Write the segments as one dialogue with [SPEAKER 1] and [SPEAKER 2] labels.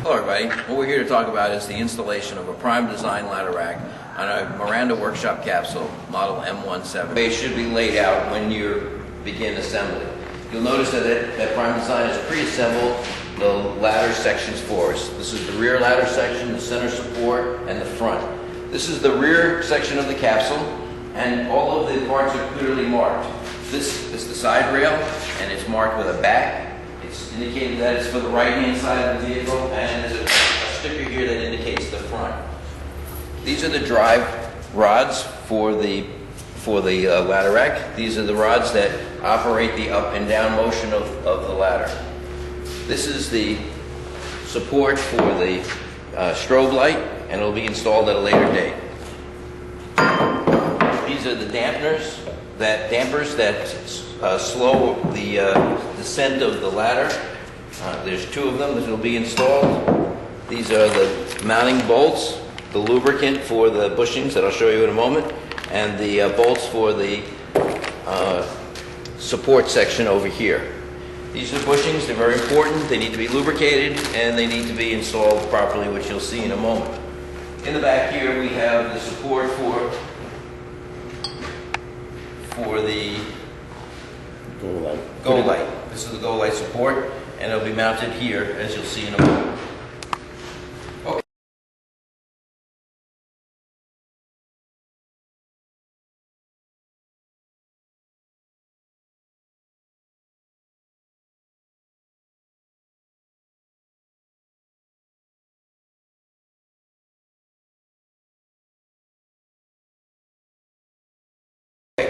[SPEAKER 1] Hello everybody, what we're here to talk about is the installation of a prime design ladder rack on a Miranda Workshop capsule, model M170. It should be laid out when you begin assembly. You'll notice that prime design is pre-assembled the ladder sections for us. This is the rear ladder section, the center support, and the front. This is the rear section of the capsule, and all of the parts are clearly marked. This is the side rail, and it's marked with a back. It's indicated that it's for the right-hand side of the vehicle, and there's a sticker here that indicates the front. These are the drive rods for the ladder rack. These are the rods that operate the up and down motion of the ladder. This is the support for the strobe light, and it'll be installed at a later date. These are the dampers that slow the descent of the ladder. There's two of them that will be installed. These are the mounting bolts, the lubricant for the bushings that I'll show you in a moment, and the bolts for the support section over here. These are bushings. They're very important. They need to be lubricated and they need to be installed properly, which you'll see in a moment. In the back here we have the support for the go light. This is the go light support, and it'll be mounted here, as you'll see in a moment. Okay.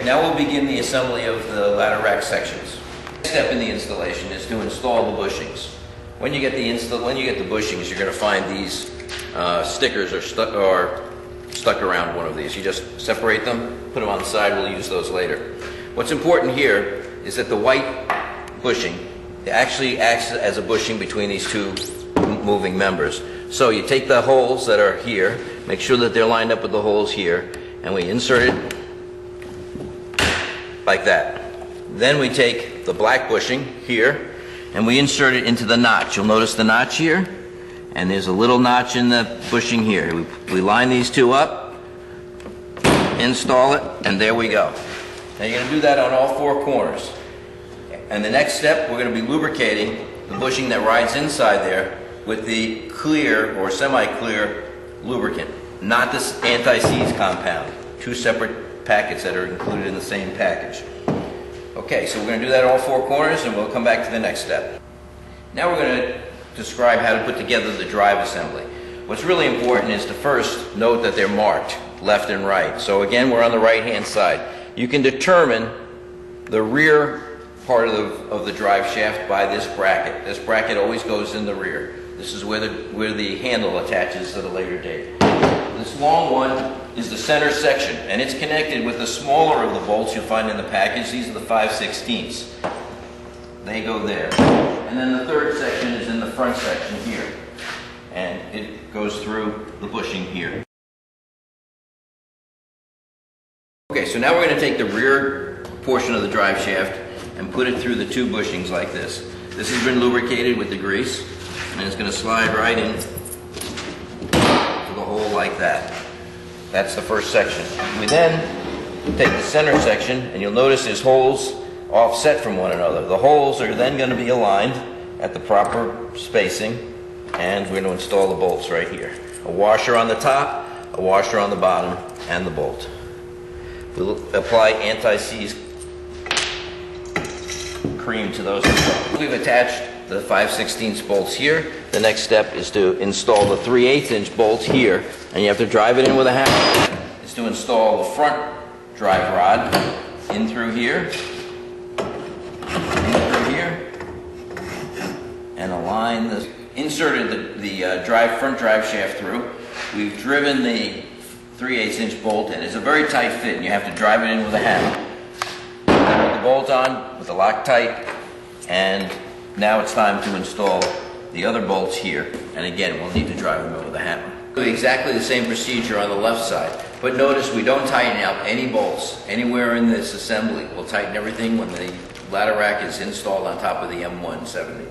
[SPEAKER 1] Now we'll begin the assembly of the ladder rack sections. The next step in the installation is to install the bushings. When you get the bushings, you're going to find these stickers are stuck around one of these. You just separate them, put them on the side. We'll use those later. What's important here is that the white bushing actually acts as a bushing between these two moving members. So you take the holes that are here, make sure that they're lined up with the holes here, and we insert it like that. Then we take the black bushing here and we insert it into the notch. You'll notice the notch here, and there's a little notch in the bushing here. We line these two up, install it, and there we go. Now you're going to do that on all four corners. And the next step, we're going to be lubricating the bushing that rides inside there with the clear or semi-clear lubricant, not this anti-seize compound. Two separate packets that are included in the same package. Okay, so we're going to do that all four corners, and we'll come back to the next step. Now we're going to describe how to put together the drive assembly. What's really important is to first note that they're marked left and right. So again, we're on the right-hand side. You can determine the rear part of the drive shaft by this bracket. This bracket always goes in the rear. This is where the handle attaches at a later date. This long one is the center section, and it's connected with the smaller of the bolts you'll find in the package. These are the 5/16. They go there. And then the third section is in the front section here, and it goes through the bushing here. Okay, so now we're going to take the rear portion of the drive shaft and put it through the two bushings like this. This has been lubricated with the grease, and it's going to slide right in the hole like that. That's the first section. We then take the center section, and you'll notice there's holes offset from one another. The holes are then going to be aligned at the proper spacing, and we're going to install the bolts right here. A washer on the top, a washer on the bottom, and the bolt. We'll apply anti-seize cream to those as well. We've attached the 5/16 bolts here. The next step is to install the 3/8" bolt here, and you have to drive it in with a hammer. Is to install the front drive rod in through here, and align the inserted the front drive shaft through. We've driven the 3/8" bolt in. It's a very tight fit, and you have to drive it in with a hammer. Put the bolt on with the Loctite, and now it's time to install the other bolts here, and again we'll need to drive them in with a hammer. Do exactly the same procedure on the left side, but notice we don't tighten out any bolts anywhere in this assembly. We'll tighten everything when the ladder rack is installed on top of the M170.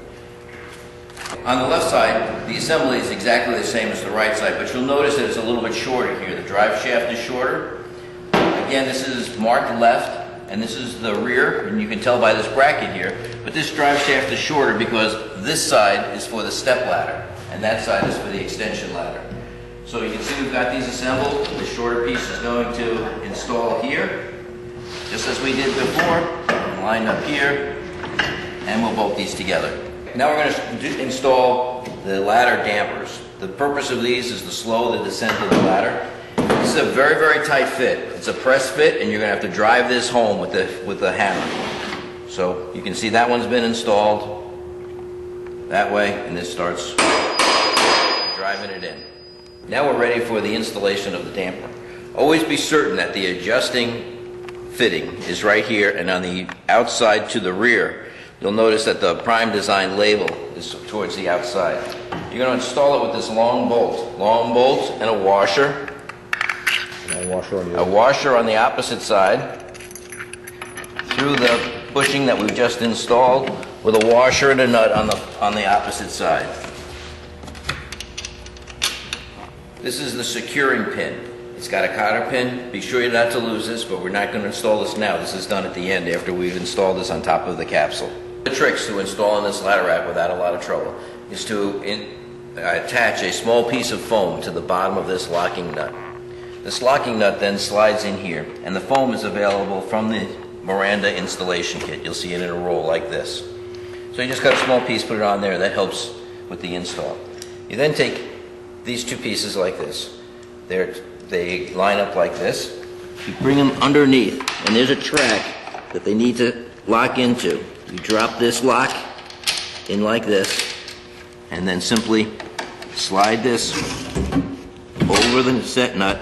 [SPEAKER 1] On the left side, the assembly is exactly the same as the right side, but you'll notice that it's a little bit shorter here. The drive shaft is shorter. Again, this is marked left, and this is the rear, and you can tell by this bracket here, but this drive shaft is shorter because this side is for the step ladder, and that side is for the extension ladder. So you can see we've got these assembled. The shorter piece is going to install here, just as we did before. Line up here, and we'll bolt these together. Now we're going to install the ladder dampers. The purpose of these is to slow the descent of the ladder. This is a very, very tight fit. It's a press fit, and you're going to have to drive this home with the hammer. So you can see that one's been installed that way, and this starts driving it in. Now we're ready for the installation of the damper. Always be certain that the adjusting fitting is right here, and on the outside to the rear, you'll notice that the Prime Design label is towards the outside. You're going to install it with this long bolt and a washer. A washer on the opposite side through the bushing that we've just installed, with a washer and a nut on the opposite side. This is the securing pin. It's got a cotter pin. Be sure not to lose this, but we're not going to install this now. This is done at the end after we've installed this on top of the capsule. The tricks to installing this ladder rack without a lot of trouble is to attach a small piece of foam to the bottom of this locking nut. This locking nut then slides in here, and the foam is available from the Miranda installation kit. You'll see it in a roll like this. So you just cut a small piece, put it on there. That helps with the install. You then take these two pieces like this. They line up like this. You bring them underneath, and there's a track that they need to lock into. You drop this lock in like this, and then simply slide this over the set nut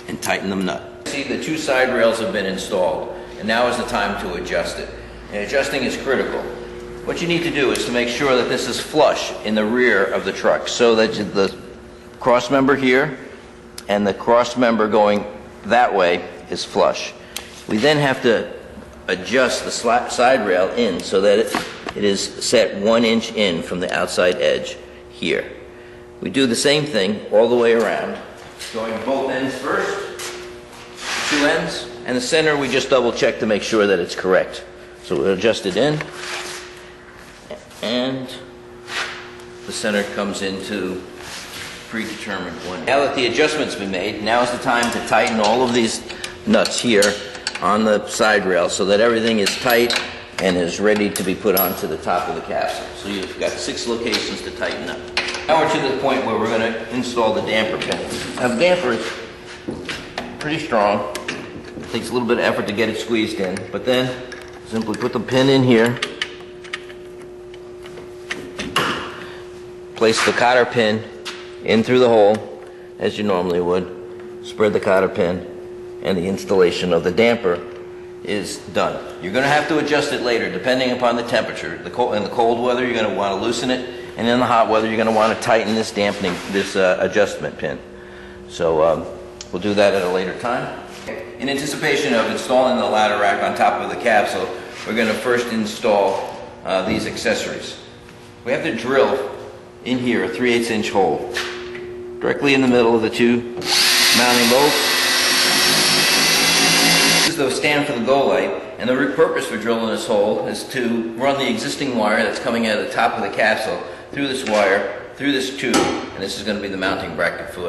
[SPEAKER 1] and tighten the nut. See, the two side rails have been installed, and now is the time to adjust it. And adjusting is critical. What you need to do is to make sure that this is flush in the rear of the truck, so that the cross member here and the cross member going that way is flush. We then have to adjust the side rail in so that it is set 1 inch in from the outside edge here. We do the same thing all the way around, going both ends first, 2 ends, and the center we just double check to make sure that it's correct. So we'll adjust it in, and the center comes into predetermined one. Now that the adjustment's been made, now is the time to tighten all of these nuts here on the side rail so that everything is tight and is ready to be put onto the top of the capsule. So you've got 6 locations to tighten up. Now we're to the point where we're going to install the damper pin. Now the damper is pretty strong. It takes a little bit of effort to get it squeezed in, but then simply put the pin in here, place the cotter pin in through the hole as you normally would, spread the cotter pin, and the installation of the damper is done. You're going to have to adjust it later depending upon the temperature. In the cold weather you're going to want to loosen it, and in the hot weather you're going to want to tighten this adjustment pin. So we'll do that at a later time. In anticipation of installing the ladder rack on top of the capsule, we're going to first install these accessories. We have to drill in here a 3/8 inch hole directly in the middle of the 2 mounting bolts. This is the stand for the go light, and the purpose for drilling this hole is to run the existing wire that's coming out of the top of the capsule through this wire, through this tube, and this is going to be the mounting bracket for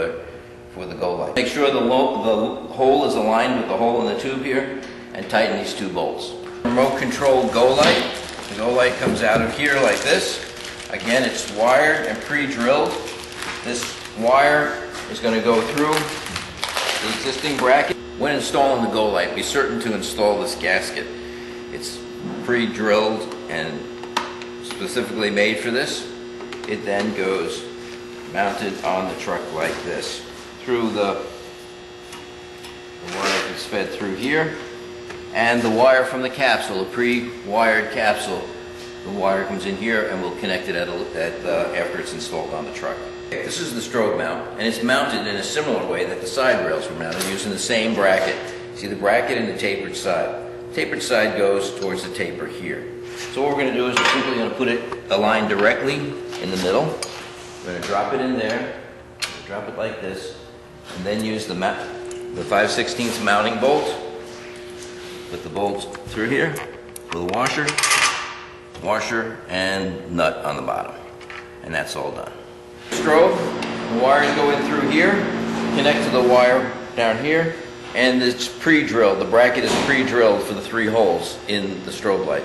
[SPEAKER 1] the go light. Make sure the hole is aligned with the hole in the tube here, and tighten these 2 bolts. Remote controlled go light. The go light comes out of here like this. Again, it's wired and pre-drilled. This wire is going to go through the existing bracket. When installing the go light, be certain to install this gasket. It's pre-drilled and specifically made for this. It then goes mounted on the truck like this. Through the wire is fed through here, and the wire from the capsule, a pre-wired capsule, the wire comes in here and we'll connect it after it's installed on the truck. This is the strobe mount, and it's mounted in a similar way that the side rails were mounted, using the same bracket. See the bracket and the tapered side. The tapered side goes towards the taper here. So what we're going to do is we're simply going to put it aligned directly in the middle. We're going to drop it in there, drop it like this, and then use the 5/16 mounting bolt. Put the bolt through here with a washer and nut on the bottom. And that's all done. Strobe, the wires go in through here, connect to the wire down here, and it's pre-drilled. The bracket is pre-drilled for the 3 holes in the strobe light.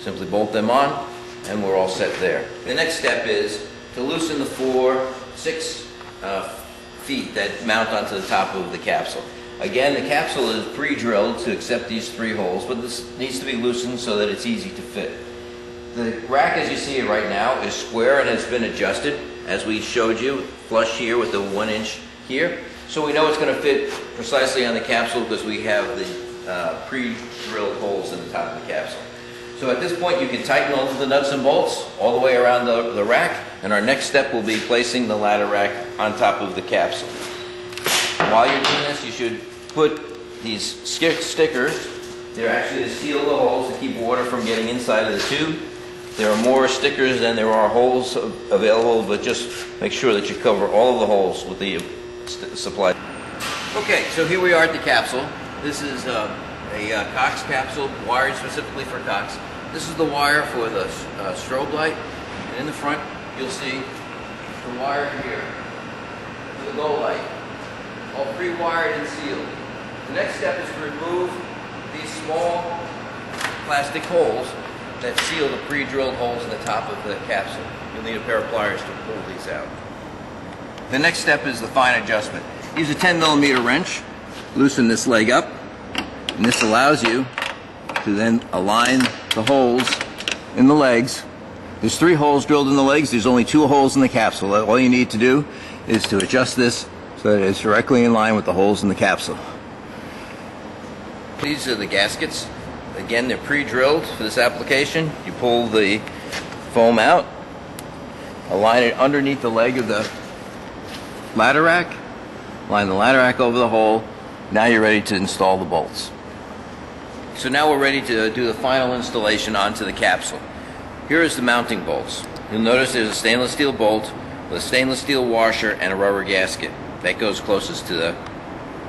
[SPEAKER 1] Simply bolt them on, and we're all set there. The next step is to loosen the 6 feet that mount onto the top of the capsule. Again, the capsule is pre-drilled to accept these 3 holes, but this needs to be loosened so that it's easy to fit. The rack, as you see it right now, is square and has been adjusted, as we showed you, flush here with the 1 inch here. So we know it's going to fit precisely on the capsule because we have the pre-drilled holes in the top of the capsule. So at this point you can tighten all of the nuts and bolts all the way around the rack, and our next step will be placing the ladder rack on top of the capsule. While you're doing this, you should put these stickers. They're actually to seal the holes to keep water from getting inside of the tube. There are more stickers than there are holes available, but just make sure that you cover all of the holes with the supply. Okay, so here we are at the capsule. This is a Cox capsule wired specifically for Cox. This is the wire for the strobe light, and in the front you'll see the wire here for the glow light, all pre-wired and sealed. The next step is to remove these small plastic holes that seal the pre-drilled holes in the top of the capsule. You'll need a pair of pliers to pull these out. The next step is the fine adjustment. Use a 10mm wrench, loosen this leg up, and this allows you to then align the holes in the legs. There's 3 holes drilled in the legs, there's only 2 holes in the capsule. All you need to do is to adjust this so that it's directly in line with the holes in the capsule. These are the gaskets. Again, they're pre-drilled for this application. You pull the foam out, align it underneath the leg of the ladder rack, line the ladder rack over the hole. Now you're ready to install the bolts. So now we're ready to do the final installation onto the capsule. Here is the mounting bolts. You'll notice there's a stainless steel bolt with a stainless steel washer and a rubber gasket. That goes closest to the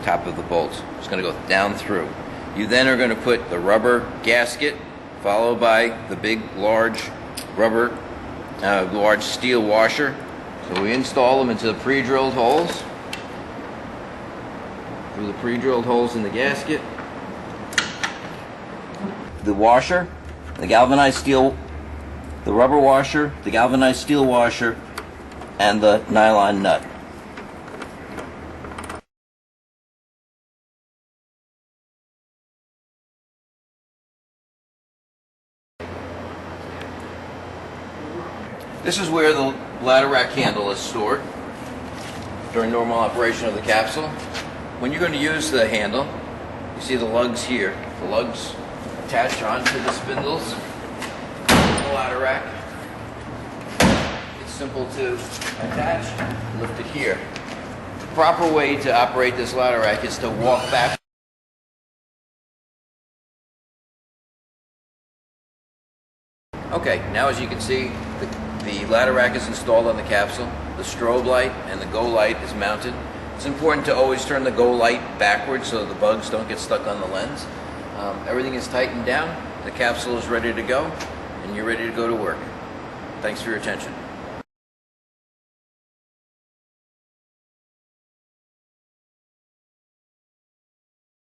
[SPEAKER 1] top of the bolt. It's going to go down through. You then are going to put the rubber gasket followed by the big large steel washer. So we install them into the pre-drilled holes. Through the pre-drilled holes in the gasket. The washer, the galvanized steel, the rubber washer, the galvanized steel washer, and the nylon nut. This is where the ladder rack handle is stored during normal operation of the capsule. When you're going to use the handle, you see the lugs here. The lugs attach onto the spindles in the ladder rack. It's simple to attach and lift it here. The proper way to operate this ladder rack is to walk back. Okay, now as you can see, the ladder rack is installed on the capsule. The strobe light and the go light is mounted. It's important to always turn the go light backwards so the bugs don't get stuck on the lens. Everything is tightened down. The capsule is ready to go, and you're ready to go to work. Thanks for your attention.